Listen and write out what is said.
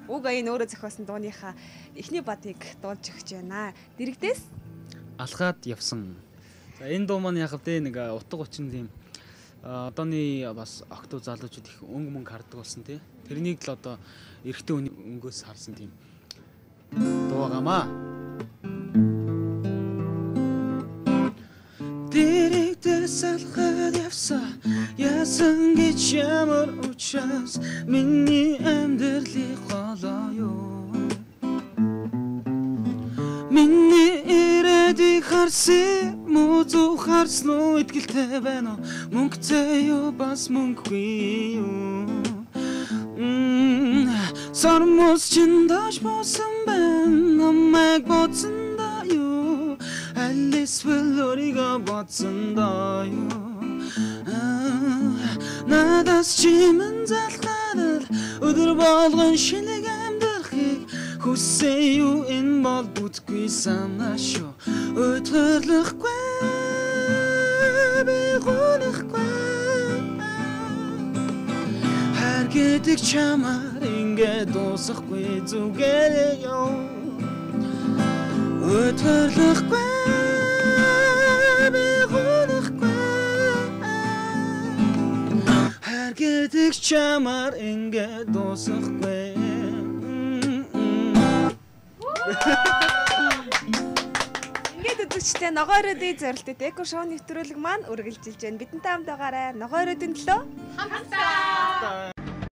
Уг аян өөрөө зохиосон дууныхаа эхний бадыг дуулж өгч байна. Дэрэгдээс Алхаад явсан. За энэ дуу маань яг тэ нэг утга учир тийм одооны бас октов залуучууд их өнгө мөнгө хардаг болсон тий. Тэрнийг л одоо эрэгтэй хүний өнгөөс харсан тийм дуу байгаамаа. Дэрэгдээс алхаад явсан яасан гэж ямар учраас миний амьдралыг голоо юу. Миний ирээдүйг харсан муу харсан уу итгэлтэй байна уу мөнгөтэй юу бас мөнгөгүй юу сармус чин даш босон байна намайг бодсон да юу алисвэл өөрийгөө бодсон да юу надаас чимэн залхаад өдөр болгон шинэг амьдрахыг хүсээ юу энэ бол бүтгүй санаа шүү өтгөрлөхгүй би гонхгүй хар гэдэг чамаар ингээд дуусахгүй зүгээрээ ёо өтгөрлөхгүй би гонхгүй хар гэдэг чамаар ингээд дуусахгүй. ингээд үзэгчтэй ногоородын зорилттой эко шоу нэвтрүүлэг маань үргэлжилж байна. Бидэнтэй хамт байгаарай. Ногоородын төлөө хамтдаа.